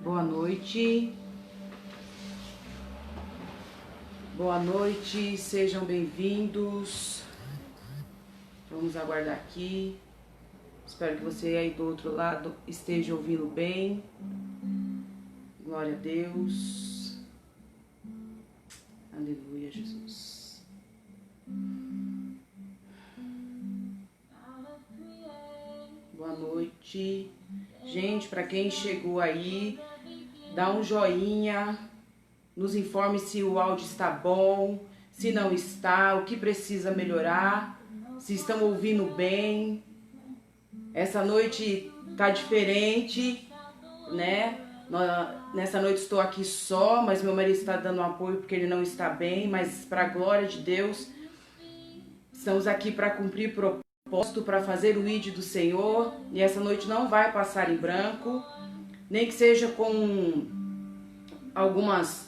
Boa noite. Boa noite, sejam bem-vindos. Vamos aguardar aqui. Espero que você aí do outro lado esteja ouvindo bem. Glória a Deus. Aleluia, Jesus. Boa noite. Gente, para quem chegou aí, dá um joinha, nos informe se o áudio está bom, se não está, o que precisa melhorar, se estão ouvindo bem. Essa noite tá diferente, né? Nessa noite estou aqui só, mas meu marido está dando apoio porque ele não está bem, mas para a glória de Deus, estamos aqui para cumprir propósito, para fazer o ID do Senhor, e essa noite não vai passar em branco, nem que seja com algumas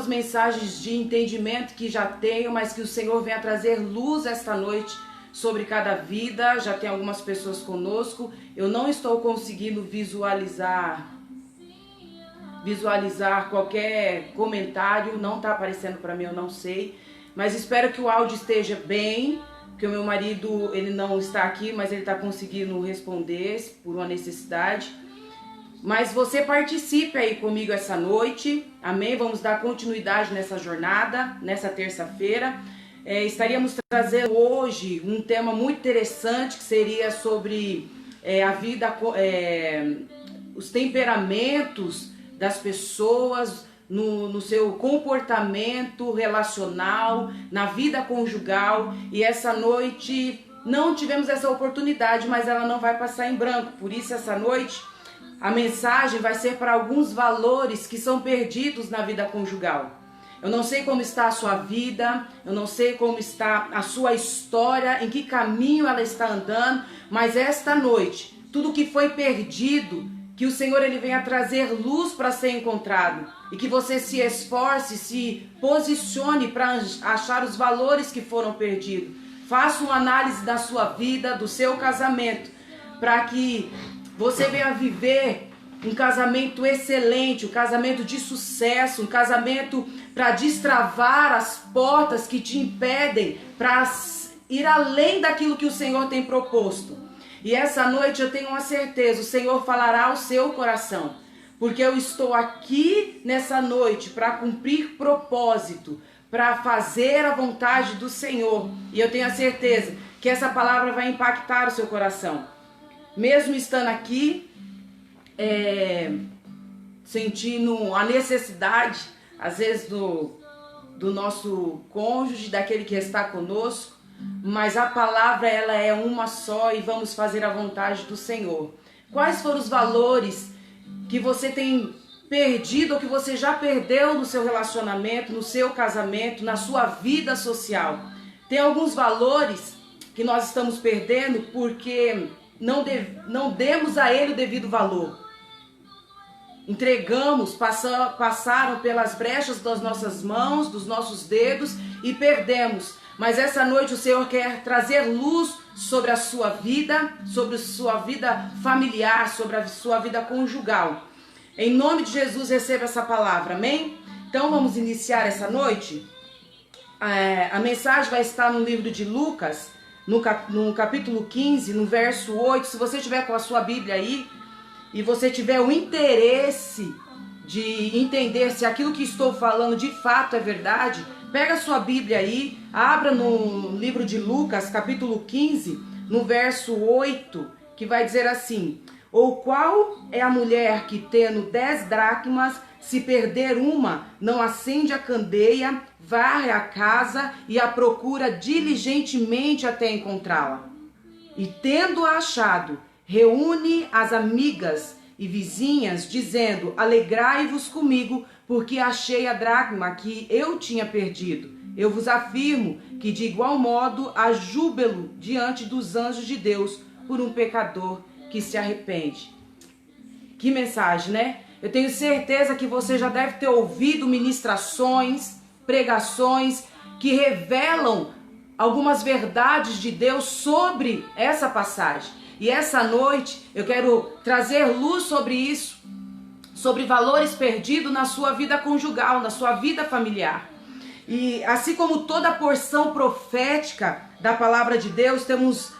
mensagens de entendimento que já tenho, mas que o Senhor venha trazer luz esta noite sobre cada vida. Já tem algumas pessoas conosco. Eu não estou conseguindo visualizar qualquer comentário, não está aparecendo para mim, eu não sei, mas espero que o áudio esteja bem, porque o meu marido, ele não está aqui, mas ele está conseguindo responder por uma necessidade. Mas você participe aí comigo essa noite, amém? Vamos dar continuidade nessa jornada, nessa terça-feira. Estaríamos trazendo hoje um tema muito interessante, que seria sobre a vida, os temperamentos das pessoas, no seu comportamento relacional, na vida conjugal. E essa noite não tivemos essa oportunidade, mas ela não vai passar em branco. Por isso essa noite a mensagem vai ser para alguns valores que são perdidos na vida conjugal. Eu não sei como está a sua vida, eu não sei como está a sua história, em que caminho ela está andando, mas esta noite, tudo que foi perdido, que o Senhor ele venha trazer luz para ser encontrado, e que você se esforce, se posicione para achar os valores que foram perdidos. Faça uma análise da sua vida, do seu casamento, para que você venha viver um casamento excelente, um casamento de sucesso, um casamento para destravar as portas que te impedem para ir além daquilo que o Senhor tem proposto. E essa noite eu tenho uma certeza, o Senhor falará ao seu coração, porque eu estou aqui nessa noite para cumprir propósito, para fazer a vontade do Senhor. E eu tenho a certeza que essa palavra vai impactar o seu coração. Mesmo estando aqui, sentindo a necessidade, às vezes, do nosso cônjuge, daquele que está conosco, mas a palavra ela é uma só e vamos fazer a vontade do Senhor. Quais foram os valores que você tem perdido ou que você já perdeu no seu relacionamento, no seu casamento, na sua vida social? Tem alguns valores que nós estamos perdendo porque não demos a ele o devido valor. Entregamos, passaram pelas brechas das nossas mãos, dos nossos dedos e perdemos. Mas essa noite o Senhor quer trazer luz sobre a sua vida, sobre a sua vida familiar, sobre a sua vida conjugal. Em nome de Jesus, receba essa palavra, amém? Então vamos iniciar essa noite. A mensagem vai estar no livro de Lucas, no capítulo 15, no verso 8, se você tiver com a sua Bíblia aí, e você tiver o interesse de entender se aquilo que estou falando de fato é verdade, pega a sua Bíblia aí, abra no livro de Lucas, capítulo 15, no verso 8, que vai dizer assim: ou qual é a mulher que tendo 10 dracmas, se perder uma, não acende a candeia, varre a casa e a procura diligentemente até encontrá-la. E tendo-a achado, reúne as amigas e vizinhas, dizendo: alegrai-vos comigo, porque achei a dracma que eu tinha perdido. Eu vos afirmo que de igual modo há júbilo diante dos anjos de Deus por um pecador que se arrepende. Que mensagem, né? Eu tenho certeza que você já deve ter ouvido ministrações, pregações que revelam algumas verdades de Deus sobre essa passagem. E essa noite eu quero trazer luz sobre isso, sobre valores perdidos na sua vida conjugal, na sua vida familiar. E assim como toda porção profética da palavra de Deus, temos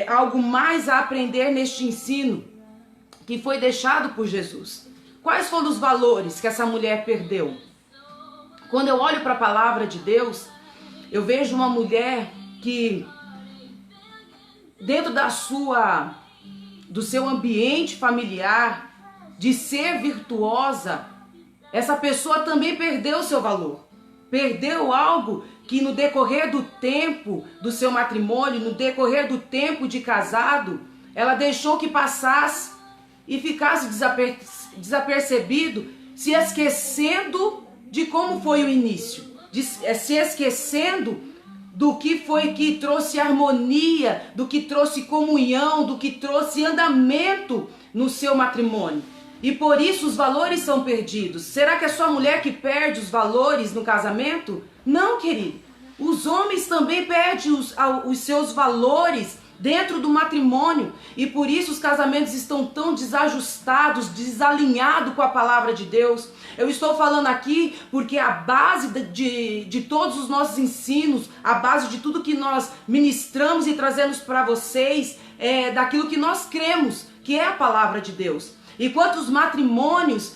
algo mais a aprender neste ensino que foi deixado por Jesus. Quais foram os valores que essa mulher perdeu? Quando eu olho para a palavra de Deus, eu vejo uma mulher que dentro do seu ambiente familiar, de ser virtuosa, essa pessoa também perdeu o seu valor. Perdeu algo que no decorrer do tempo do seu matrimônio, no decorrer do tempo de casado, ela deixou que passasse e ficasse desapercebido, se esquecendo de como foi o início, se esquecendo do que foi que trouxe harmonia, do que trouxe comunhão, do que trouxe andamento no seu matrimônio. E por isso os valores são perdidos. Será que é só a mulher que perde os valores no casamento? Não, querido. Os homens também perdem os seus valores dentro do matrimônio. E por isso os casamentos estão tão desajustados, desalinhados com a palavra de Deus. Eu estou falando aqui porque a base de todos os nossos ensinos, a base de tudo que nós ministramos e trazemos para vocês, é daquilo que nós cremos, que é a palavra de Deus. E quantos matrimônios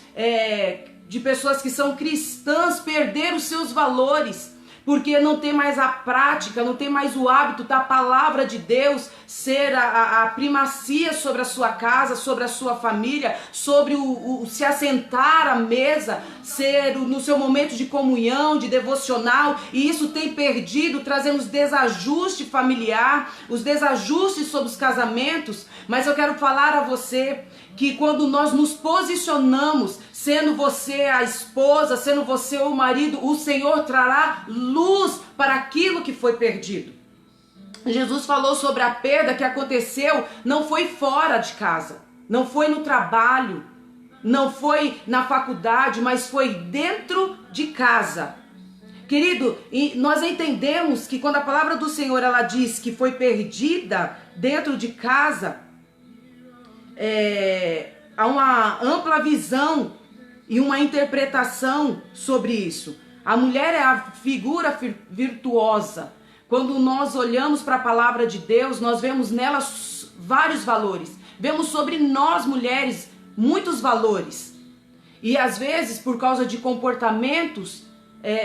de pessoas que são cristãs perderam os seus valores, porque não tem mais a prática, não tem mais o hábito da palavra de Deus ser a primacia sobre a sua casa, sobre a sua família, sobre o se assentar à mesa, ser no seu momento de comunhão, de devocional, e isso tem perdido, trazendo os desajustes familiar, os desajustes sobre os casamentos. Mas eu quero falar a você que quando nós nos posicionamos, sendo você a esposa, sendo você o marido, o Senhor trará luz para aquilo que foi perdido. Jesus falou sobre a perda que aconteceu, não foi fora de casa, não foi no trabalho, não foi na faculdade, mas foi dentro de casa. Querido, nós entendemos que quando a palavra do Senhor ela diz que foi perdida dentro de casa, há uma ampla visão e uma interpretação sobre isso. A mulher é a figura virtuosa. Quando nós olhamos para a palavra de Deus, nós vemos nela vários valores. Vemos sobre nós mulheres muitos valores. E às vezes, por causa de comportamentos,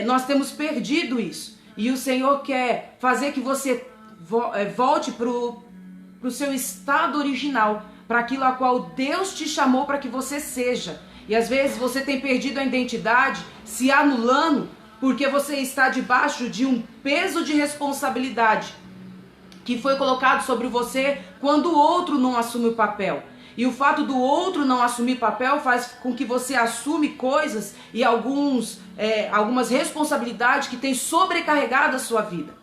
nós temos perdido isso. E o Senhor quer fazer que você volte para o seu estado original, para aquilo a qual Deus te chamou para que você seja. E às vezes você tem perdido a identidade, se anulando, porque você está debaixo de um peso de responsabilidade que foi colocado sobre você quando o outro não assume o papel. E o fato do outro não assumir papel faz com que você assume coisas e algumas responsabilidades que têm sobrecarregado a sua vida.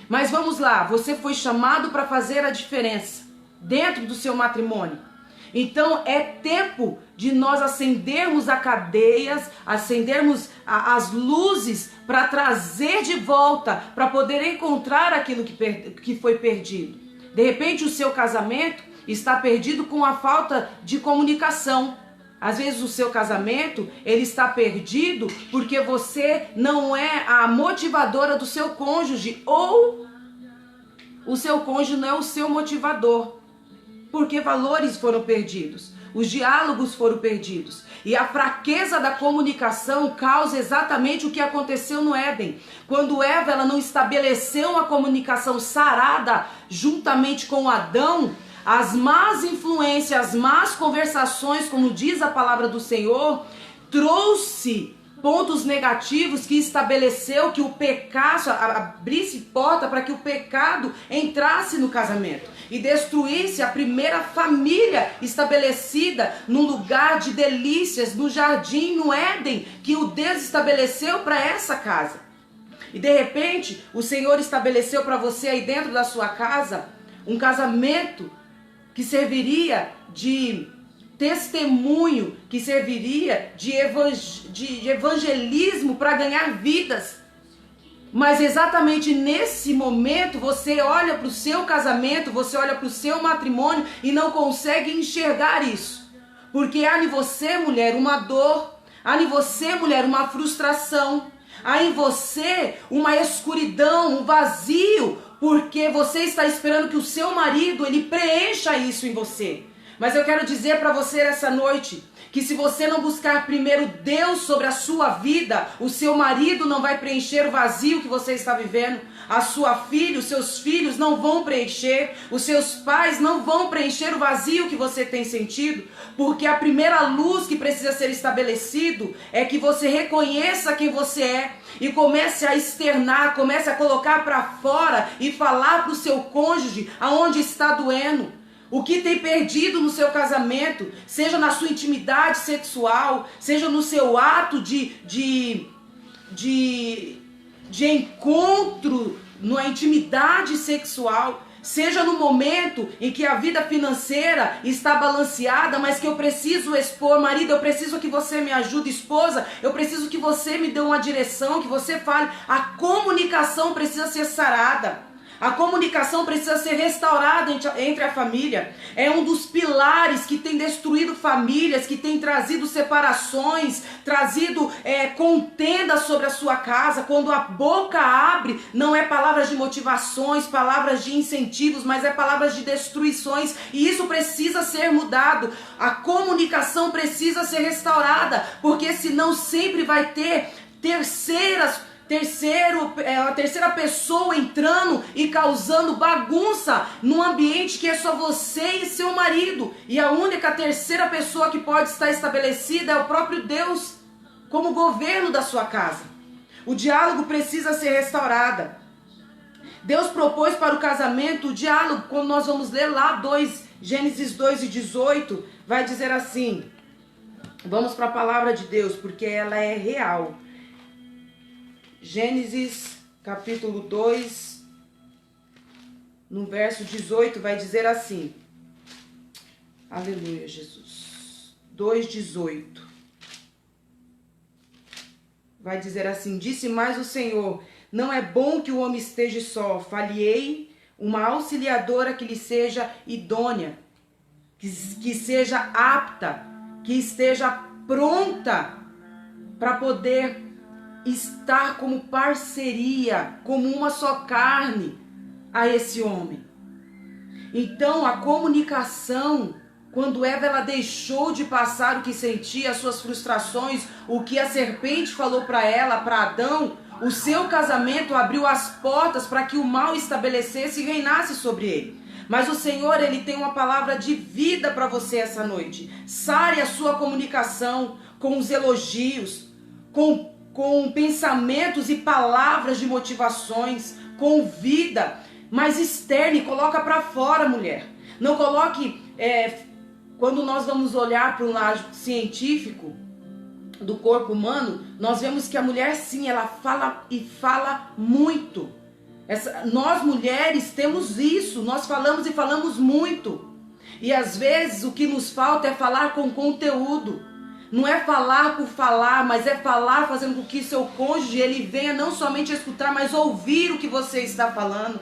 Mas vamos lá, você foi chamado para fazer a diferença dentro do seu matrimônio. Então é tempo de nós acendermos as cadeias, acendermos as luzes para trazer de volta, para poder encontrar aquilo que foi perdido. De repente o seu casamento está perdido com a falta de comunicação. Às vezes o seu casamento ele está perdido porque você não é a motivadora do seu cônjuge, ou o seu cônjuge não é o seu motivador. Porque valores foram perdidos, os diálogos foram perdidos. E a fraqueza da comunicação causa exatamente o que aconteceu no Éden. Quando Eva ela não estabeleceu uma comunicação sarada juntamente com Adão, as más influências, as más conversações, como diz a palavra do Senhor, trouxe pontos negativos que estabeleceu que o pecado, abrisse porta para que o pecado entrasse no casamento e destruísse a primeira família estabelecida num lugar de delícias, no jardim, no Éden, que o Deus estabeleceu para essa casa. E de repente, o Senhor estabeleceu para você aí dentro da sua casa um casamento que serviria de testemunho, que serviria de evangelismo para ganhar vidas. Mas exatamente nesse momento você olha para o seu casamento, você olha para o seu matrimônio e não consegue enxergar isso. Porque há em você, mulher, uma dor, há em você, mulher, uma frustração, há em você uma escuridão, um vazio, porque você está esperando que o seu marido, ele preencha isso em você. Mas eu quero dizer para você essa noite, que se você não buscar primeiro Deus sobre a sua vida, o seu marido não vai preencher o vazio que você está vivendo, a sua filha, os seus filhos não vão preencher, os seus pais não vão preencher o vazio que você tem sentido, porque a primeira luz que precisa ser estabelecido é que você reconheça quem você é e comece a externar, comece a colocar para fora e falar para o seu cônjuge aonde está doendo. O que tem perdido no seu casamento, seja na sua intimidade sexual, seja no seu ato de encontro, na intimidade sexual, seja no momento em que a vida financeira está balanceada, mas que eu preciso expor, marido, eu preciso que você me ajude, esposa, eu preciso que você me dê uma direção, que você fale. A comunicação precisa ser sarada. A comunicação precisa ser restaurada entre a família. É um dos pilares que tem destruído famílias, que tem trazido separações, trazido contenda sobre a sua casa. Quando a boca abre, não é palavras de motivações, palavras de incentivos, mas é palavras de destruições. E isso precisa ser mudado. A comunicação precisa ser restaurada, porque senão sempre vai ter a terceira pessoa entrando e causando bagunça num ambiente que é só você e seu marido. E a única terceira pessoa que pode estar estabelecida é o próprio Deus, como governo da sua casa. O diálogo precisa ser restaurado. Deus propôs para o casamento o diálogo. Quando nós vamos ler lá Gênesis 2:18, vai dizer assim, vamos para a palavra de Deus, porque ela é real. Gênesis capítulo 2, no verso 18, vai dizer assim. Aleluia, Jesus. 2:18. Vai dizer assim: disse mais o Senhor, não é bom que o homem esteja só, falei uma auxiliadora que lhe seja idônea, que seja apta, que esteja pronta para poder estar como parceria, como uma só carne a esse homem. Então a comunicação, quando ela deixou de passar o que sentia, as suas frustrações, o que a serpente falou para ela, para Adão, o seu casamento abriu as portas para que o mal estabelecesse e reinasse sobre ele. Mas o Senhor, Ele tem uma palavra de vida para você essa noite. Sare a sua comunicação com os elogios, com pensamentos e palavras de motivações, com vida, mas externe, coloca para fora, mulher. Não coloque, quando nós vamos olhar para um lado científico do corpo humano, nós vemos que a mulher sim, ela fala e fala muito. Nós mulheres temos isso, nós falamos e falamos muito. E às vezes o que nos falta é falar com conteúdo. Não é falar por falar, mas é falar fazendo com que seu cônjuge ele venha não somente escutar, mas ouvir o que você está falando.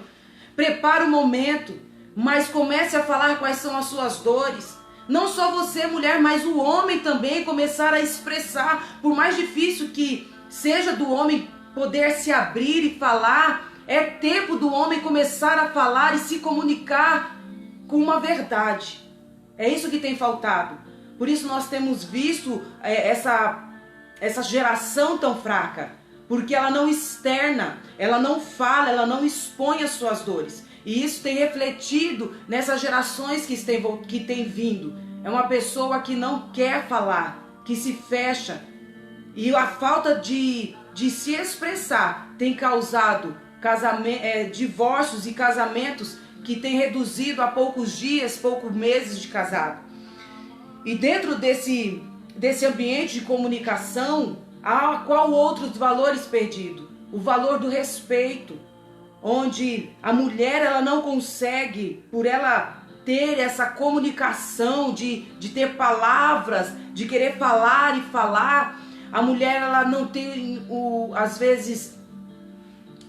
Prepare o momento, mas comece a falar quais são as suas dores. Não só você, mulher, mas o homem também começar a expressar. Por mais difícil que seja do homem poder se abrir e falar, é tempo do homem começar a falar e se comunicar com uma verdade. É isso que tem faltado. Por isso nós temos visto essa geração tão fraca, porque ela não externa, ela não fala, ela não expõe as suas dores. E isso tem refletido nessas gerações que tem vindo. É uma pessoa que não quer falar, que se fecha. E a falta de se expressar tem causado divórcios e casamentos que tem reduzido a poucos dias, poucos meses de casado. E dentro desse ambiente de comunicação, há qual outros valores perdidos? O valor do respeito, onde a mulher ela não consegue, por ela ter essa comunicação, de ter palavras, de querer falar e falar, a mulher ela não tem, às vezes,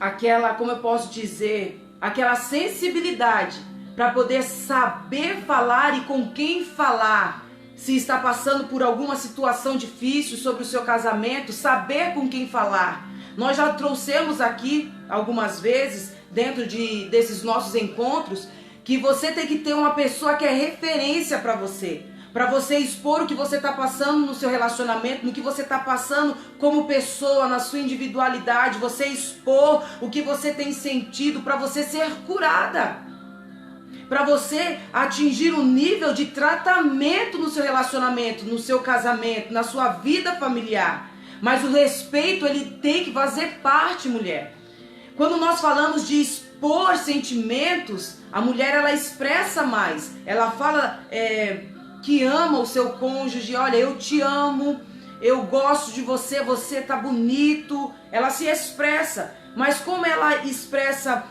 aquela, como eu posso dizer, aquela sensibilidade para poder saber falar e com quem falar. Se está passando por alguma situação difícil sobre o seu casamento, saber com quem falar. Nós já trouxemos aqui algumas vezes, dentro desses nossos encontros, que você tem que ter uma pessoa que é referência para você expor o que você está passando no seu relacionamento, no que você está passando como pessoa, na sua individualidade, você expor o que você tem sentido para você ser curada, para você atingir um nível de tratamento no seu relacionamento, no seu casamento, na sua vida familiar. Mas o respeito, ele tem que fazer parte, mulher. Quando nós falamos de expor sentimentos, a mulher, ela expressa mais. Ela fala que ama o seu cônjuge. Olha, eu te amo, eu gosto de você, você tá bonito. Ela se expressa. Mas como ela expressa,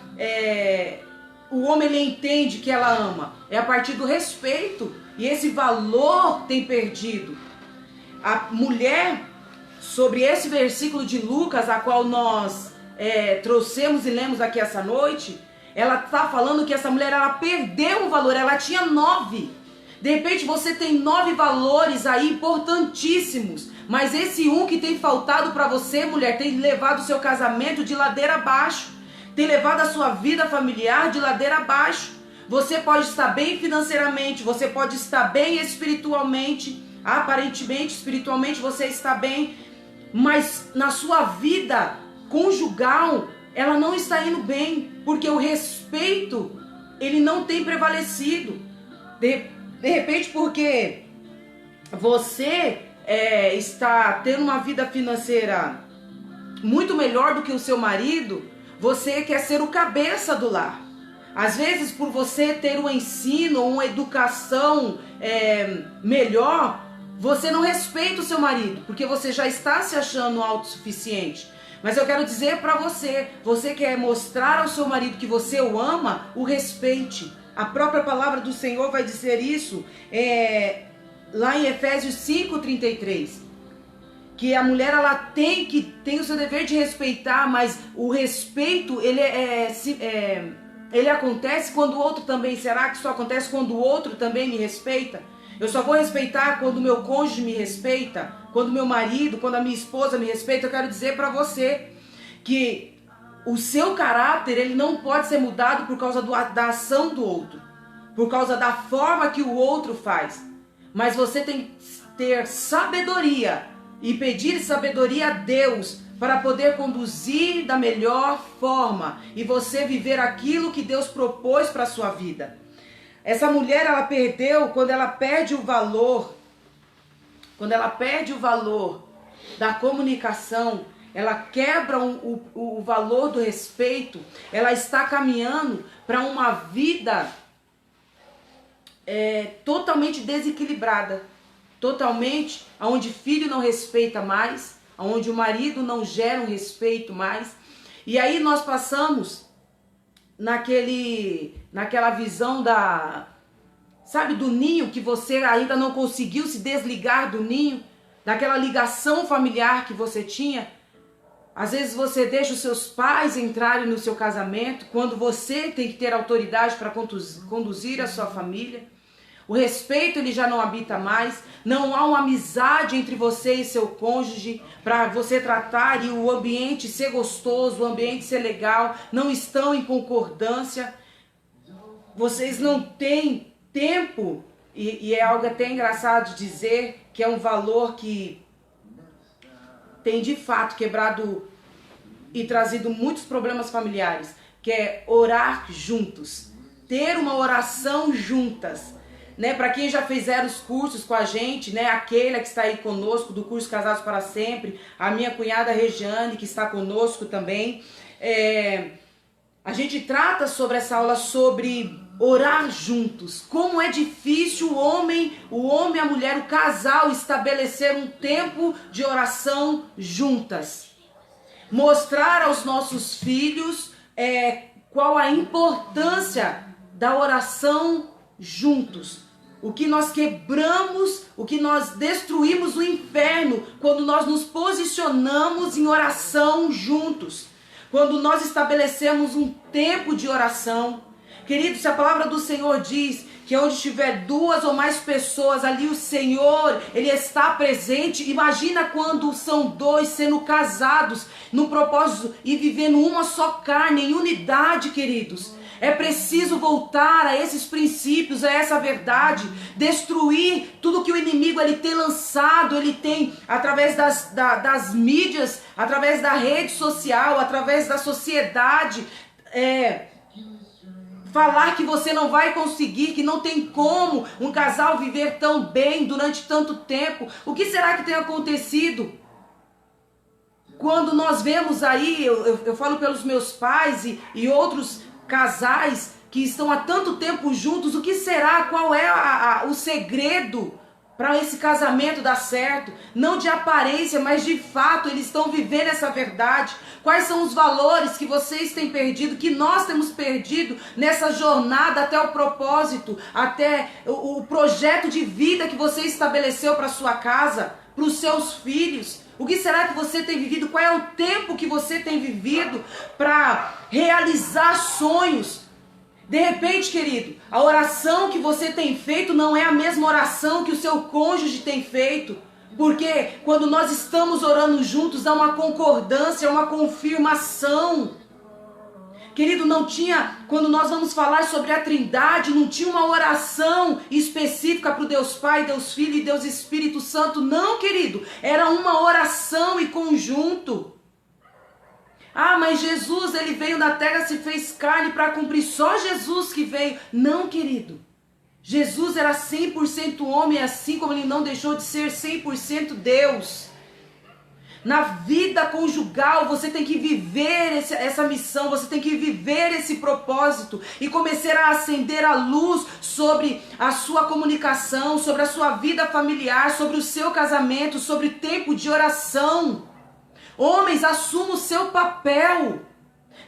o homem, ele entende que ela ama. É a partir do respeito. E esse valor tem perdido. A mulher, sobre esse versículo de Lucas, a qual nós trouxemos e lemos aqui essa noite, ela está falando que essa mulher, ela perdeu um valor, ela tinha 9. De repente você tem 9 valores aí importantíssimos, mas esse um que tem faltado para você, mulher, tem levado o seu casamento de ladeira abaixo, tem levado a sua vida familiar de ladeira abaixo. Você pode estar bem financeiramente, você pode estar bem espiritualmente, aparentemente, espiritualmente você está bem, mas na sua vida conjugal, ela não está indo bem, porque o respeito, ele não tem prevalecido. De repente, porque você está tendo uma vida financeira muito melhor do que o seu marido, você quer ser o cabeça do lar. Às vezes, por você ter um ensino, uma educação melhor, você não respeita o seu marido, porque você já está se achando autossuficiente. Mas eu quero dizer para você quer mostrar ao seu marido que você o ama, o respeite. A própria palavra do Senhor vai dizer isso, lá em Efésios 5:33. Que a mulher, ela tem o seu dever de respeitar, mas o respeito, ele acontece quando o outro também. Será que só acontece quando o outro também me respeita? Eu só vou respeitar quando o meu cônjuge me respeita, quando o meu marido, quando a minha esposa me respeita. Eu quero dizer para você que o seu caráter, ele não pode ser mudado por causa da ação do outro, por causa da forma que o outro faz. Mas você tem que ter sabedoria e pedir sabedoria a Deus para poder conduzir da melhor forma e você viver aquilo que Deus propôs para a sua vida. Essa mulher, ela perdeu, quando ela perde o valor da comunicação, ela quebra o valor do respeito, ela está caminhando para uma vida totalmente desequilibrada, totalmente onde filho não respeita mais, onde o marido não gera um respeito mais. E aí nós passamos naquela visão do ninho, que você ainda não conseguiu se desligar do ninho, daquela ligação familiar que você tinha. Às vezes você deixa os seus pais entrarem no seu casamento, quando você tem que ter autoridade para conduzir a sua família. O respeito, ele já não habita mais, não há uma amizade entre você e seu cônjuge para você tratar e o ambiente ser gostoso, o ambiente ser legal, não estão em concordância. Vocês não têm tempo, e é algo até engraçado de dizer, que é um valor que tem de fato quebrado e trazido muitos problemas familiares, que é orar juntos, ter uma oração juntas. Para quem já fizeram os cursos com a gente, a Keila que está aí conosco do curso Casados para Sempre, a minha cunhada Regiane que está conosco também, a gente trata sobre essa aula sobre orar juntos. Como é difícil o homem, a mulher, o casal estabelecer um tempo de oração juntas. Mostrar aos nossos filhos qual a importância da oração juntos. O que nós quebramos, o que nós destruímos o inferno quando nós nos posicionamos em oração juntos. quando nós estabelecemos um tempo de oração. Querido, se a palavra do Senhor diz que onde tiver 2 ou mais pessoas, ali o Senhor, Ele está presente. Imagina quando são 2 sendo casados no propósito e vivendo uma só carne, em unidade, queridos. É preciso voltar a esses princípios, a essa verdade, destruir tudo que o inimigo ele tem lançado, ele tem através das mídias, através da rede social, através da sociedade, falar que você não vai conseguir, que não tem como um casal viver tão bem durante tanto tempo. O que será que tem acontecido? Quando nós vemos aí, eu falo pelos meus pais e outros casais que estão há tanto tempo juntos, o que será? Qual é o segredo para esse casamento dar certo? Não de aparência, mas de fato eles estão vivendo essa verdade. Quais são os valores que vocês têm perdido, que nós temos perdido nessa jornada até o propósito, até o projeto de vida que você estabeleceu para sua casa, para os seus filhos? O que será que você tem vivido? Qual é o tempo que você tem vivido para realizar sonhos? De repente, querido, a oração que você tem feito não é a mesma oração que o seu cônjuge tem feito. Porque quando nós estamos orando juntos, há uma concordância, uma confirmação. Querido, não tinha, quando nós vamos falar sobre a Trindade, não tinha uma oração específica para o Deus Pai, Deus Filho e Deus Espírito Santo. Não, querido, era uma oração em conjunto. Ah, mas Jesus, ele veio na terra, se fez carne para cumprir, só Jesus que veio. Não, querido. Jesus era 100% homem, assim como ele não deixou de ser 100% Deus. Na vida conjugal, você tem que viver essa missão, você tem que viver esse propósito e começar a acender a luz sobre a sua comunicação, sobre a sua vida familiar, sobre o seu casamento, sobre tempo de oração. Homens, assumam o seu papel.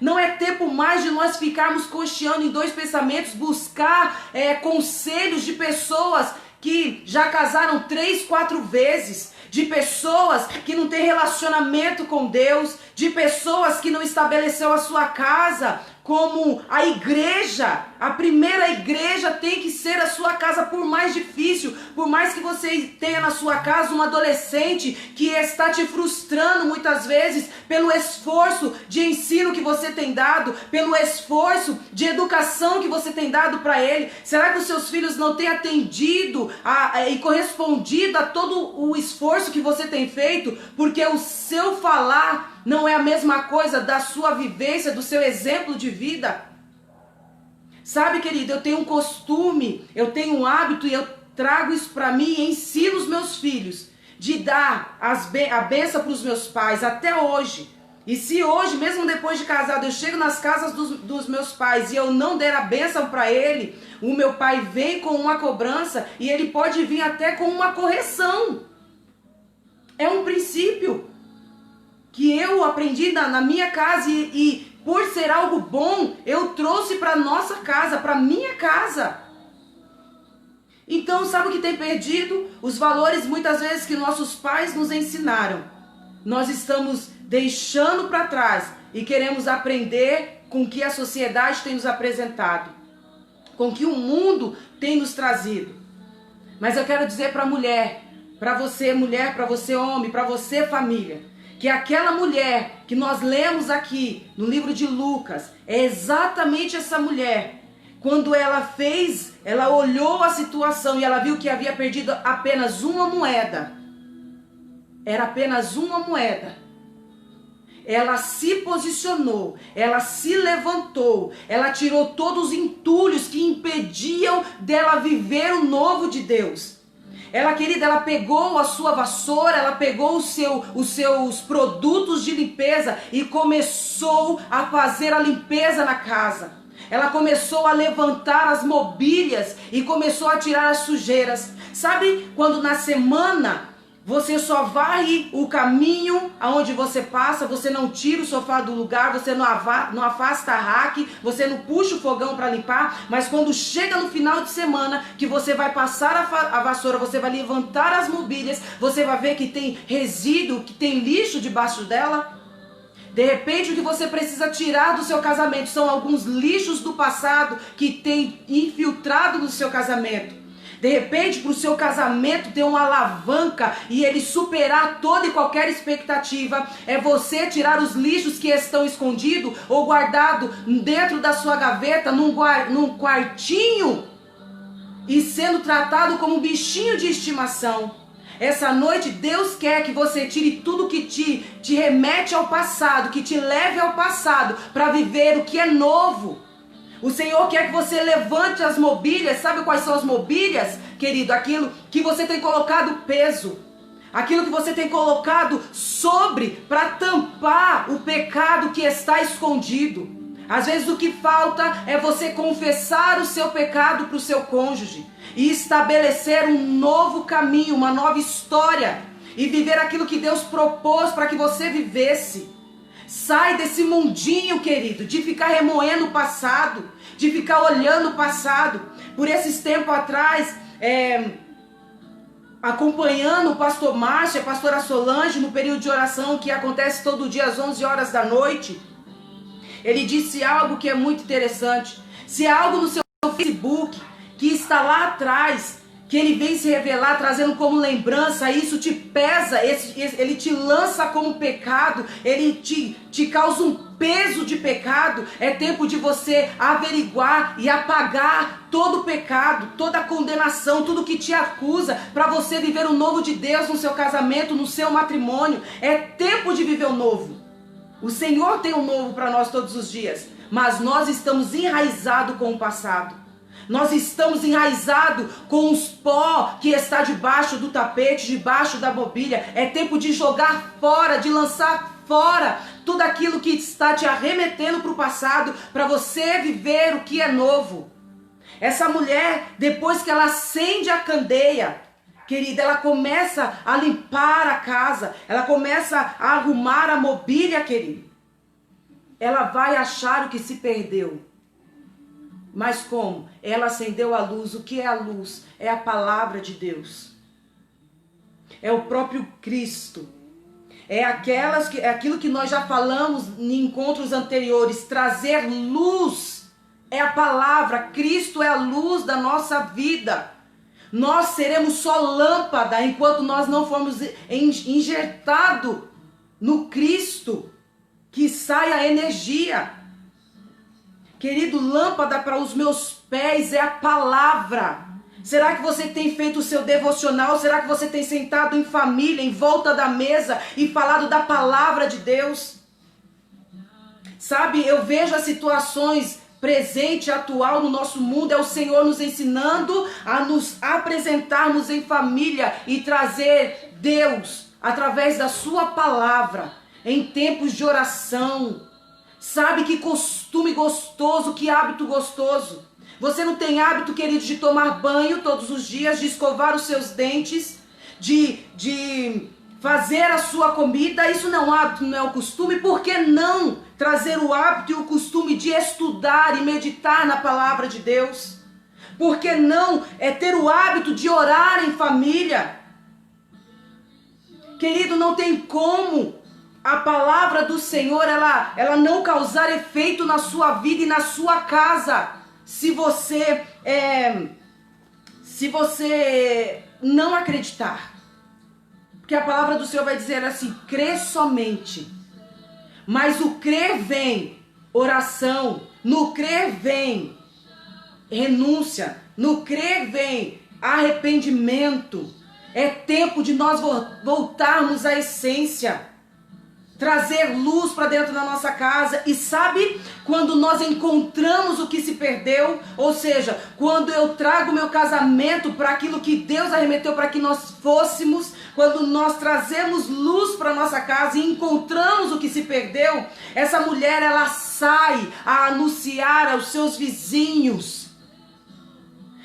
Não é tempo mais de nós ficarmos cocheando em 2 pensamentos, buscar conselhos de pessoas que já casaram 3, 4 vezes, de pessoas que não têm relacionamento com Deus, de pessoas que não estabeleceu a sua casa como a igreja. A primeira igreja tem que ser a sua casa, por mais difícil, por mais que você tenha na sua casa um adolescente que está te frustrando muitas vezes pelo esforço de ensino que você tem dado, pelo esforço de educação que você tem dado para ele. Será que os seus filhos não têm atendido e correspondido a todo o esforço que você tem feito? Porque o seu falar não é a mesma coisa da sua vivência, do seu exemplo de vida. Sabe, querido, eu tenho um costume, eu tenho um hábito e eu trago isso para mim e ensino os meus filhos de dar a bênção para os meus pais até hoje. E se hoje, mesmo depois de casado, eu chego nas casas dos meus pais e eu não der a bênção para ele, o meu pai vem com uma cobrança e ele pode vir até com uma correção. É um princípio que eu aprendi na minha casa e por ser algo bom, eu trouxe para nossa casa, para minha casa. Então, sabe o que tem perdido? Os valores muitas vezes que nossos pais nos ensinaram. Nós estamos deixando para trás e queremos aprender com o que a sociedade tem nos apresentado, com o que o mundo tem nos trazido. Mas eu quero dizer para a mulher, para você homem, para você família, que aquela mulher que nós lemos aqui no livro de Lucas, é exatamente essa mulher. Quando ela olhou a situação e ela viu que havia perdido apenas uma moeda. Era apenas uma moeda. Ela se posicionou, ela se levantou, ela tirou todos os entulhos que impediam dela viver o novo de Deus. Ela, querida, ela pegou a sua vassoura, ela pegou os seus produtos de limpeza e começou a fazer a limpeza na casa. Ela começou a levantar as mobílias e começou a tirar as sujeiras. Sabe quando na semana você só varre o caminho aonde você passa, você não tira o sofá do lugar, você não afasta a raque, você não puxa o fogão para limpar, mas quando chega no final de semana, que você vai passar a vassoura, você vai levantar as mobílias, você vai ver que tem resíduo, que tem lixo debaixo dela? De repente o que você precisa tirar do seu casamento são alguns lixos do passado que tem infiltrado no seu casamento. De repente, para o seu casamento ter uma alavanca e ele superar toda e qualquer expectativa, é você tirar os lixos que estão escondidos ou guardados dentro da sua gaveta, num quartinho, e sendo tratado como um bichinho de estimação. Essa noite Deus quer que você tire tudo que te remete ao passado, que te leve ao passado, para viver o que é novo. O Senhor quer que você levante as mobílias. Sabe quais são as mobílias, querido? Aquilo que você tem colocado peso. Aquilo que você tem colocado sobre para tampar o pecado que está escondido. Às vezes o que falta é você confessar o seu pecado para o seu cônjuge e estabelecer um novo caminho, uma nova história e viver aquilo que Deus propôs para que você vivesse. Sai desse mundinho, querido, de ficar remoendo o passado, de ficar olhando o passado. Por esses tempos atrás, acompanhando o pastor Márcio e a pastora Solange no período de oração que acontece todo dia às 11 horas da noite, ele disse algo que é muito interessante. Se há algo no seu Facebook que está lá atrás, que ele vem se revelar, trazendo como lembrança, isso te pesa, ele te lança como pecado, ele te causa um peso de pecado, é tempo de você averiguar e apagar todo o pecado, toda a condenação, tudo que te acusa, para você viver o novo de Deus no seu casamento, no seu matrimônio. É tempo de viver o novo. O Senhor tem um novo para nós todos os dias, mas nós estamos enraizados com o passado. Nós estamos enraizados com os pó que está debaixo do tapete, debaixo da mobília. É tempo de jogar fora, de lançar fora tudo aquilo que está te arremetendo para o passado, para você viver o que é novo. Essa mulher, depois que ela acende a candeia, querida, ela começa a limpar a casa, ela começa a arrumar a mobília, querido. Ela vai achar o que se perdeu. Mas como? Ela acendeu a luz. O que é a luz? É a palavra de Deus. É o próprio Cristo. É aquilo que nós já falamos em encontros anteriores. Trazer luz é a palavra. Cristo é a luz da nossa vida. Nós seremos só lâmpada enquanto nós não formos injertados no Cristo, que sai a energia. Querido, lâmpada para os meus pés é a palavra. Será que você tem feito o seu devocional? Será que você tem sentado em família, em volta da mesa e falado da palavra de Deus? Sabe, eu vejo as situações presente, atual no nosso mundo, é o Senhor nos ensinando a nos apresentarmos em família e trazer Deus através da sua palavra em tempos de oração. Sabe, que costume gostoso, que hábito gostoso. Você não tem hábito, querido, de tomar banho todos os dias, de escovar os seus dentes, de fazer a sua comida. Isso não é um hábito, não é um costume. Por que não trazer o hábito e o costume de estudar e meditar na palavra de Deus? Por que não ter o hábito de orar em família? Querido, não tem como a palavra do Senhor, ela não causar efeito na sua vida e na sua casa, se você não acreditar. Porque a palavra do Senhor vai dizer assim: crê somente. Mas o crer vem oração, no crer vem renúncia, no crer vem arrependimento. É tempo de nós voltarmos à essência. Trazer luz para dentro da nossa casa. E sabe, quando nós encontramos o que se perdeu, ou seja, quando eu trago meu casamento para aquilo que Deus arremeteu para que nós fôssemos, quando nós trazemos luz para nossa casa e encontramos o que se perdeu, essa mulher, ela sai a anunciar aos seus vizinhos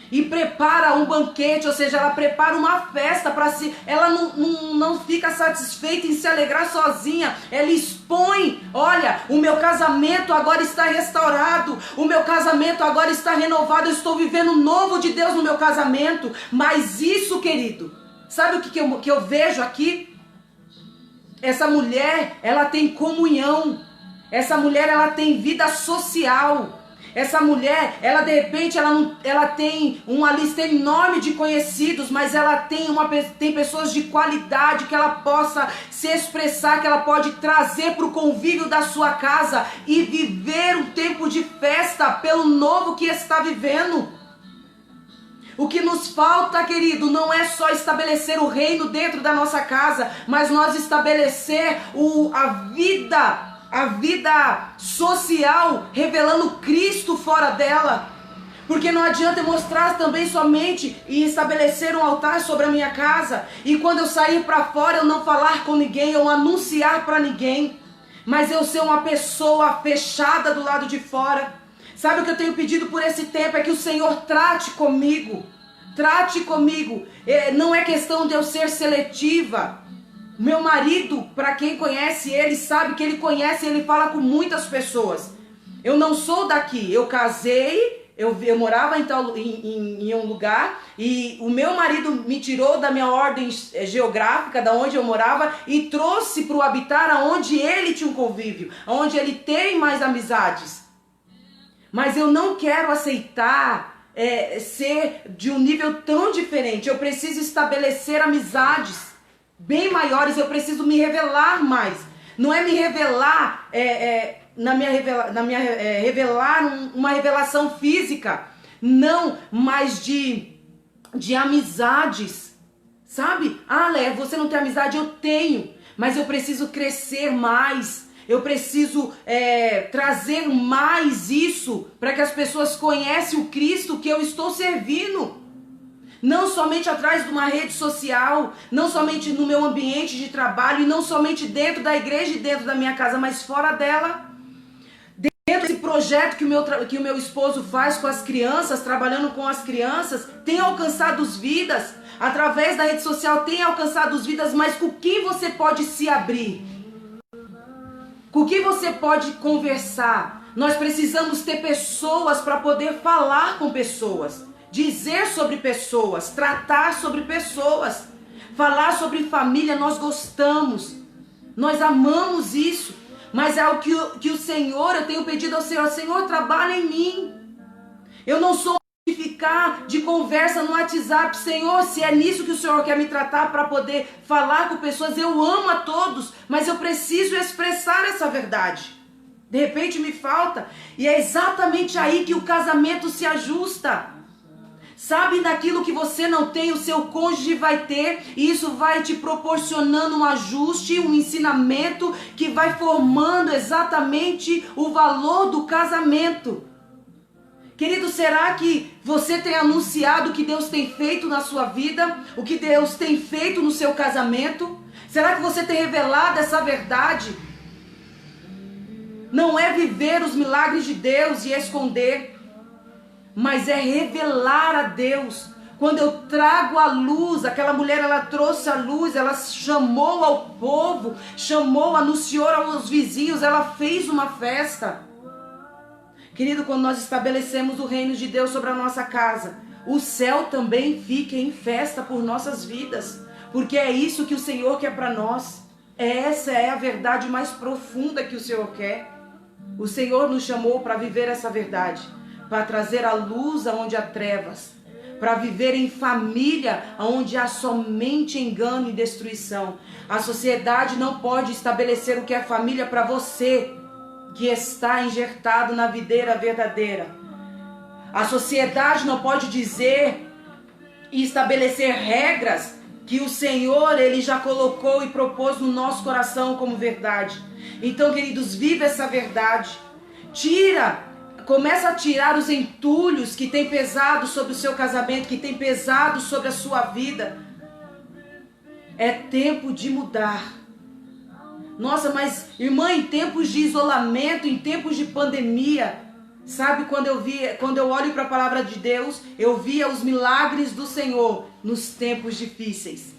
e prepara um banquete, ou seja, ela prepara uma festa para si. Ela não fica satisfeita em se alegrar sozinha. Ela expõe: olha, o meu casamento agora está restaurado, o meu casamento agora está renovado, eu estou vivendo o novo de Deus no meu casamento. Mas isso, querido, sabe o que eu vejo aqui? Essa mulher, ela tem comunhão. Essa mulher, ela tem vida social. Essa mulher, ela de repente, ela tem uma lista enorme de conhecidos, mas ela tem pessoas de qualidade que ela possa se expressar, que ela pode trazer para o convívio da sua casa e viver um tempo de festa pelo novo que está vivendo. O que nos falta, querido, não é só estabelecer o reino dentro da nossa casa, mas nós estabelecer a vida social, revelando Cristo fora dela. Porque não adianta eu mostrar também somente e estabelecer um altar sobre a minha casa, e quando eu sair para fora eu não falar com ninguém, ou anunciar para ninguém, mas eu ser uma pessoa fechada do lado de fora. Sabe o que eu tenho pedido por esse tempo? É que o Senhor trate comigo. Trate comigo. Não é questão de eu ser seletiva. Meu marido, para quem conhece ele, sabe que ele conhece, ele fala com muitas pessoas. Eu não sou daqui. Eu casei, eu morava em um lugar, e o meu marido me tirou da minha ordem geográfica, da onde eu morava, e trouxe para o habitar aonde ele tinha um convívio, aonde ele tem mais amizades. Mas eu não quero aceitar ser de um nível tão diferente. Eu preciso estabelecer amizades bem maiores, eu preciso me revelar mais. Não é me revelar, revelar uma revelação física. Não, mas de amizades. Sabe? Ah, Léa, você não tem amizade? Eu tenho. Mas eu preciso crescer mais. Eu preciso trazer mais isso para que as pessoas conheçam o Cristo que eu estou servindo. Não somente atrás de uma rede social, não somente no meu ambiente de trabalho, e não somente dentro da igreja e dentro da minha casa, mas fora dela. Dentro desse projeto que o meu esposo faz com as crianças, trabalhando com as crianças, tem alcançado vidas. Através da rede social tem alcançado vidas, mas com quem você pode se abrir? Com que você pode conversar? Nós precisamos ter pessoas para poder falar com pessoas, dizer sobre pessoas, tratar sobre pessoas, falar sobre família. Nós gostamos, nós amamos isso, mas é o que o Senhor, eu tenho pedido ao Senhor: Senhor, trabalha em mim. Eu não sou de ficar de conversa no WhatsApp. Senhor, se é nisso que o Senhor quer me tratar para poder falar com pessoas, eu amo a todos, mas eu preciso expressar essa verdade. De repente me falta, e é exatamente aí que o casamento se ajusta. Sabe, naquilo que você não tem, o seu cônjuge vai ter, e isso vai te proporcionando um ajuste, um ensinamento que vai formando exatamente o valor do casamento. Querido, será que você tem anunciado o que Deus tem feito na sua vida? O que Deus tem feito no seu casamento? Será que você tem revelado essa verdade? Não é viver os milagres de Deus e esconder, mas é revelar a Deus. Quando eu trago a luz, aquela mulher, ela trouxe a luz, ela chamou ao povo, anunciou aos vizinhos, ela fez uma festa. Querido, quando nós estabelecemos o reino de Deus sobre a nossa casa, o céu também fica em festa por nossas vidas, porque é isso que o Senhor quer para nós. Essa é a verdade mais profunda que o Senhor quer. O Senhor nos chamou para viver essa verdade, para trazer a luz aonde há trevas, para viver em família onde há somente engano e destruição. A sociedade não pode estabelecer o que é família para você, que está injertado na videira verdadeira. A sociedade não pode dizer e estabelecer regras que o Senhor, Ele já colocou e propôs no nosso coração como verdade. Então, queridos, viva essa verdade. Começa a tirar os entulhos que tem pesado sobre o seu casamento, que tem pesado sobre a sua vida. É tempo de mudar. Nossa, mas irmã, em tempos de isolamento, em tempos de pandemia, sabe, quando eu olho para a palavra de Deus, eu via os milagres do Senhor nos tempos difíceis.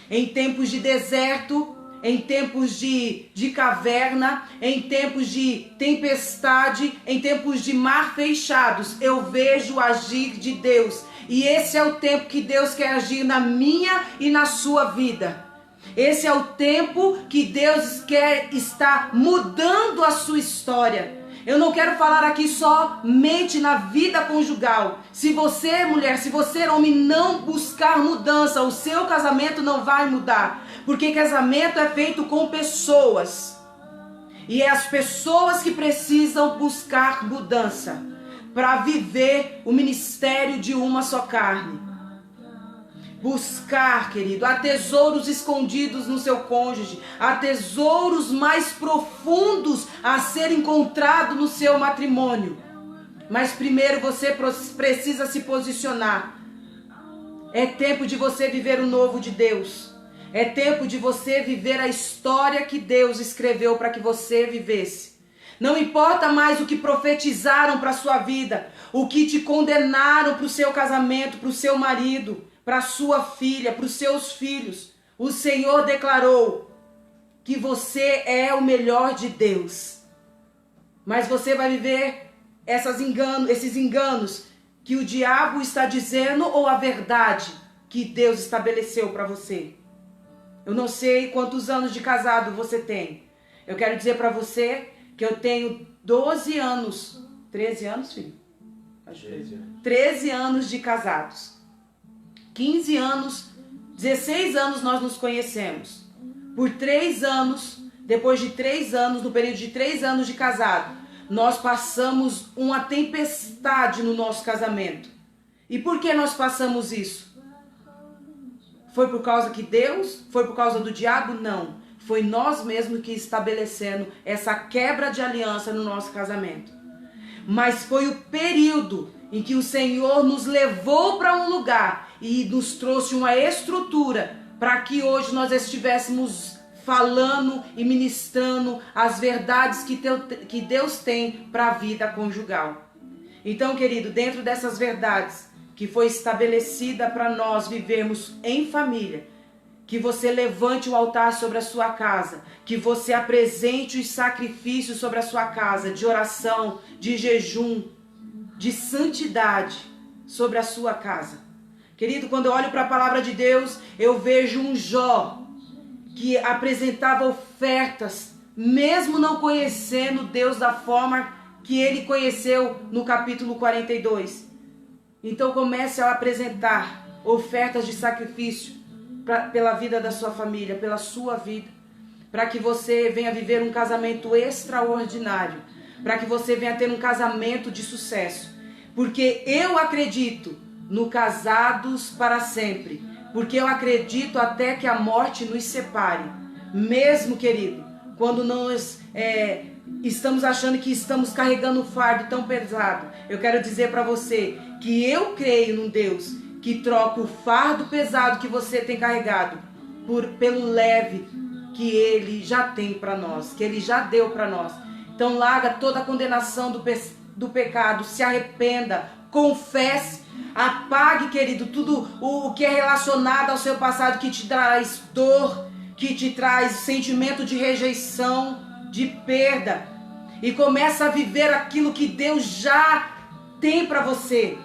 Em tempos de deserto, em tempos de caverna, em tempos de tempestade, em tempos de mar fechados, eu vejo o agir de Deus. E esse é o tempo que Deus quer agir na minha e na sua vida. Esse é o tempo que Deus quer estar mudando a sua história. Eu não quero falar aqui somente na vida conjugal. Se você, mulher, se você, homem, não buscar mudança, o seu casamento não vai mudar. Porque casamento é feito com pessoas. E é as pessoas que precisam buscar mudança para viver o ministério de uma só carne. Buscar, querido, há tesouros escondidos no seu cônjuge, há tesouros mais profundos a ser encontrado no seu matrimônio. Mas primeiro você precisa se posicionar. É tempo de você viver o novo de Deus. É tempo de você viver a história que Deus escreveu para que você vivesse. Não importa mais o que profetizaram para a sua vida, o que te condenaram para o seu casamento, para o seu marido, para sua filha, para os seus filhos. O Senhor declarou que você é o melhor de Deus. Mas você vai viver esses enganos que o diabo está dizendo ou a verdade que Deus estabeleceu para você. Eu não sei quantos anos de casado você tem. Eu quero dizer para você que eu tenho 12 anos. 13 anos, filho? 13 anos de casados. 15 anos, 16 anos nós nos conhecemos. Por 3 anos, depois de 3 anos, no período de 3 anos de casado, nós passamos uma tempestade no nosso casamento. E por que nós passamos isso? Foi por causa que Deus? Foi por causa do diabo? Não. Foi nós mesmos que estabelecendo essa quebra de aliança no nosso casamento. Mas foi o período em que o Senhor nos levou para um lugar e nos trouxe uma estrutura para que hoje nós estivéssemos falando e ministrando as verdades que Deus tem para a vida conjugal. Então, querido, dentro dessas verdades que foi estabelecida para nós vivermos em família, que você levante o altar sobre a sua casa, que você apresente os sacrifícios sobre a sua casa, de oração, de jejum, de santidade sobre a sua casa. Querido, quando eu olho para a palavra de Deus, eu vejo um Jó que apresentava ofertas, mesmo não conhecendo Deus da forma que ele conheceu no capítulo 42. Então comece a apresentar ofertas de sacrifício pela vida da sua família, pela sua vida, para que você venha viver um casamento extraordinário, para que você venha ter um casamento de sucesso. Porque eu acredito no casados para sempre, porque eu acredito até que a morte nos separe. Mesmo, querido, quando nós estamos achando que estamos carregando um fardo tão pesado, eu quero dizer para você que eu creio num Deus que troca o fardo pesado que você tem carregado pelo leve que Ele já tem para nós, que Ele já deu para nós. Então larga toda a condenação do pecado, se arrependa, confesse, apague, querido, tudo o que é relacionado ao seu passado, que te traz dor, que te traz sentimento de rejeição, de perda, e começa a viver aquilo que Deus já tem para você.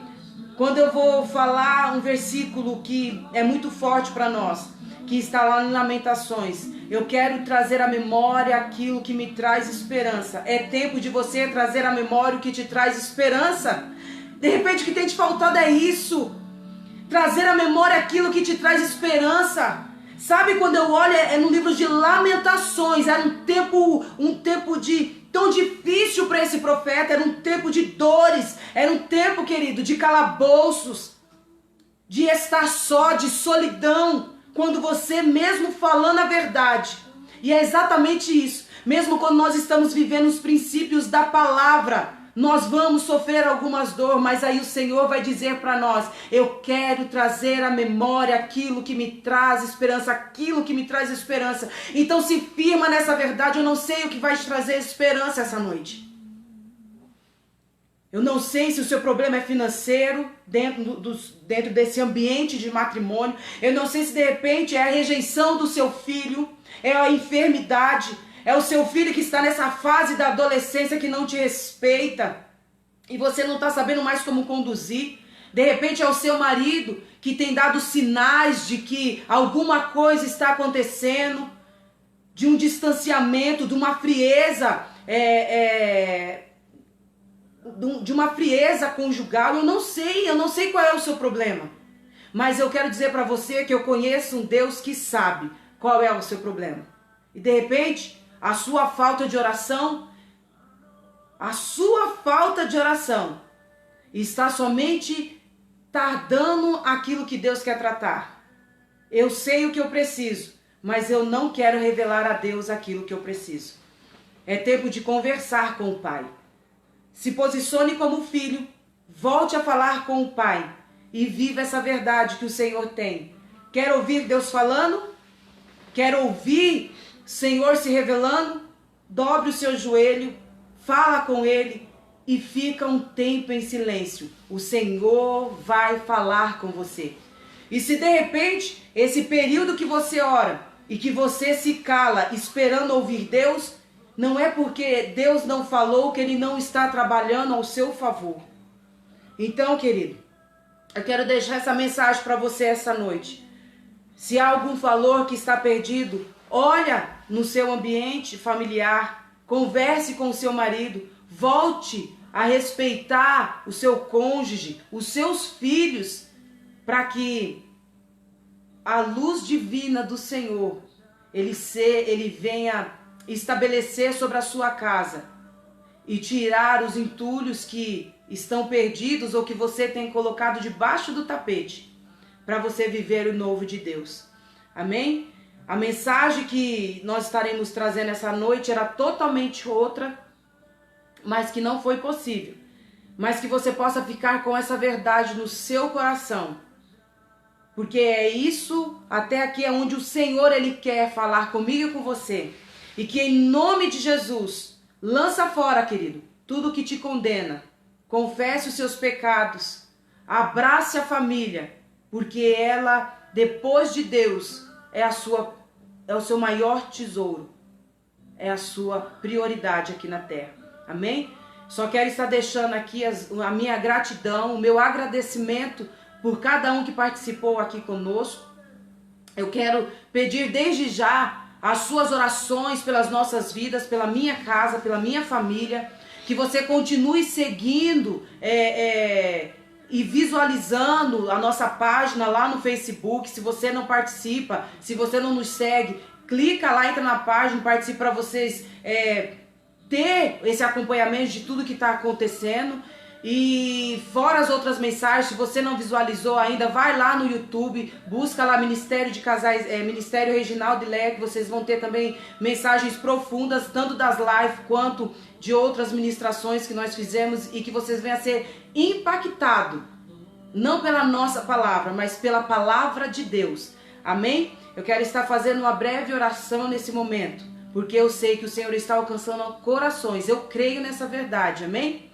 Quando eu vou falar um versículo que é muito forte para nós, que está lá em Lamentações, eu quero trazer à memória aquilo que me traz esperança. É tempo de você trazer à memória o que te traz esperança. De repente o que tem te faltado é isso. Trazer à memória aquilo que te traz esperança. Sabe, quando eu olho, é no livro de Lamentações, era um tempo tão difícil para esse profeta, era um tempo de dores, era um tempo, querido, de calabouços, de estar só, de solidão, quando você mesmo falando a verdade. E é exatamente isso, mesmo quando nós estamos vivendo os princípios da palavra, nós vamos sofrer algumas dores, mas aí o Senhor vai dizer para nós: eu quero trazer à memória aquilo que me traz esperança, aquilo que me traz esperança. Então se firma nessa verdade. Eu não sei o que vai te trazer esperança essa noite. Eu não sei se o seu problema é financeiro, dentro desse ambiente de matrimônio. Eu não sei se de repente é a rejeição do seu filho, é a enfermidade, é o seu filho que está nessa fase da adolescência que não te respeita e você não está sabendo mais como conduzir. De repente é o seu marido que tem dado sinais de que alguma coisa está acontecendo, de um distanciamento, de uma frieza, de uma frieza conjugal. Eu não sei qual é o seu problema. Mas eu quero dizer para você que eu conheço um Deus que sabe qual é o seu problema. E de repente, a sua falta de oração está somente tardando aquilo que Deus quer tratar. Eu sei o que eu preciso, mas eu não quero revelar a Deus aquilo que eu preciso. É tempo de conversar com o Pai. Se posicione como filho, volte a falar com o Pai e viva essa verdade que o Senhor tem. Quer ouvir Deus falando? Quer ouvir o Senhor se revelando? Dobre o seu joelho, fala com Ele e fica um tempo em silêncio. O Senhor vai falar com você. E se de repente, esse período que você ora e que você se cala esperando ouvir Deus, não é porque Deus não falou que Ele não está trabalhando ao seu favor. Então, querido, eu quero deixar essa mensagem para você essa noite. Se há algum valor que está perdido, olha no seu ambiente familiar, converse com o seu marido, volte a respeitar o seu cônjuge, os seus filhos, para que a luz divina do Senhor, ele venha estabelecer sobre a sua casa e tirar os entulhos que estão perdidos ou que você tem colocado debaixo do tapete, para você viver o novo de Deus. Amém? A mensagem que nós estaremos trazendo essa noite era totalmente outra, mas que não foi possível. Mas que você possa ficar com essa verdade no seu coração. Porque é isso, até aqui é onde o Senhor Ele quer falar comigo e com você. E que em nome de Jesus, lança fora, querido, tudo que te condena. Confesse os seus pecados. Abrace a família. Porque ela, depois de Deus, é o seu maior tesouro. É a sua prioridade aqui na terra. Amém? Só quero estar deixando aqui a minha gratidão, o meu agradecimento por cada um que participou aqui conosco. Eu quero pedir desde já as suas orações pelas nossas vidas, pela minha casa, pela minha família. Que você continue seguindo e visualizando a nossa página lá no Facebook. Se você não participa, se você não nos segue, clica lá, entra na página, participe para vocês ter esse acompanhamento de tudo que está acontecendo. E fora as outras mensagens, se você não visualizou ainda, vai lá no YouTube, busca lá Ministério de Casais, Ministério Reginaldo e Léa, que vocês vão ter também mensagens profundas, tanto das lives quanto de outras ministrações que nós fizemos, e que vocês venham a ser impactados, não pela nossa palavra, mas pela palavra de Deus. Amém? Eu quero estar fazendo uma breve oração nesse momento, porque eu sei que o Senhor está alcançando corações. Eu creio nessa verdade. Amém?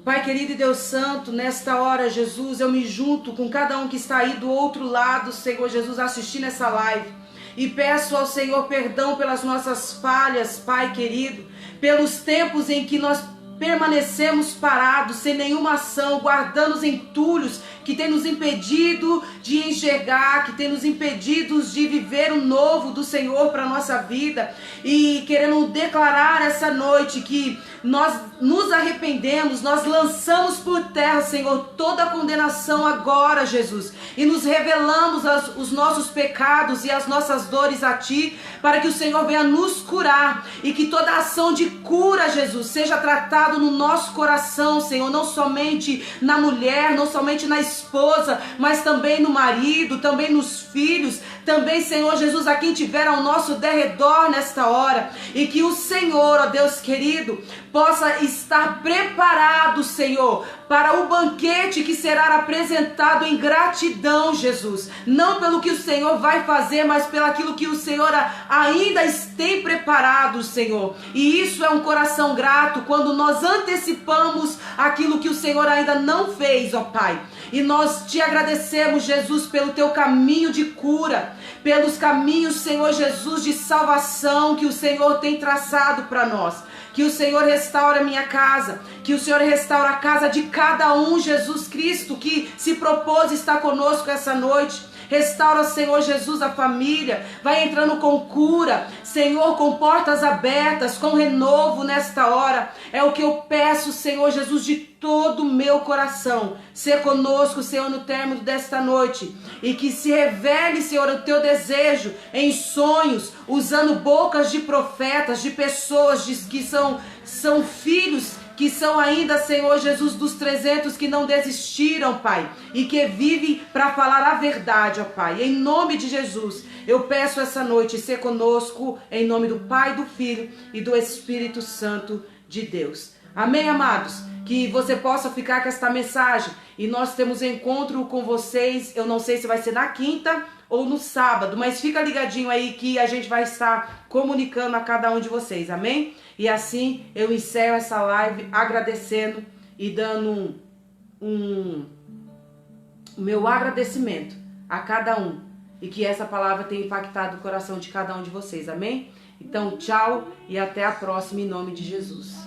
Pai querido e Deus santo, nesta hora, Jesus, eu me junto com cada um que está aí do outro lado, Senhor Jesus, assistindo essa live. E peço ao Senhor perdão pelas nossas falhas, Pai querido, pelos tempos em que nós permanecemos parados, sem nenhuma ação, guardando os entulhos que tem nos impedido de enxergar, que tem nos impedido de viver o novo do Senhor para a nossa vida. E querendo declarar essa noite que nós nos arrependemos, nós lançamos por terra, Senhor, toda a condenação agora, Jesus, e nos revelamos os nossos pecados e as nossas dores a Ti, para que o Senhor venha nos curar, e que toda ação de cura, Jesus, seja tratada no nosso coração, Senhor, não somente na mulher, não somente na esposa, mas também no marido, também nos filhos, também, Senhor Jesus, a quem tiver ao nosso derredor nesta hora, e que o Senhor, ó Deus querido, possa estar preparado, Senhor, para o banquete que será apresentado em gratidão, Jesus, não pelo que o Senhor vai fazer, mas pelo aquilo que o Senhor ainda tem preparado, Senhor. E isso é um coração grato quando nós antecipamos aquilo que o Senhor ainda não fez, ó Pai. E nós te agradecemos, Jesus, pelo teu caminho de cura, pelos caminhos, Senhor Jesus, de salvação que o Senhor tem traçado para nós. Que o Senhor restaure a minha casa, que o Senhor restaure a casa de cada um, Jesus Cristo, que se propôs estar conosco essa noite. Restaura, Senhor Jesus, a família, vai entrando com cura, Senhor, com portas abertas, com renovo nesta hora. É o que eu peço, Senhor Jesus, de todo o meu coração. Ser conosco, Senhor, no término desta noite. E que se revele, Senhor, o teu desejo em sonhos, usando bocas de profetas, de pessoas que são filhos, que são ainda, Senhor Jesus, dos 300 que não desistiram, Pai, e que vivem para falar a verdade, ó Pai. Em nome de Jesus, eu peço essa noite ser conosco, em nome do Pai, do Filho e do Espírito Santo de Deus. Amém, amados? Que você possa ficar com esta mensagem e nós temos encontro com vocês. Eu não sei se vai ser na quinta ou no sábado, mas fica ligadinho aí que a gente vai estar comunicando a cada um de vocês, amém? E assim eu encerro essa live agradecendo e dando o meu agradecimento a cada um. E que essa palavra tenha impactado o coração de cada um de vocês, amém? Então, tchau e até a próxima em nome de Jesus.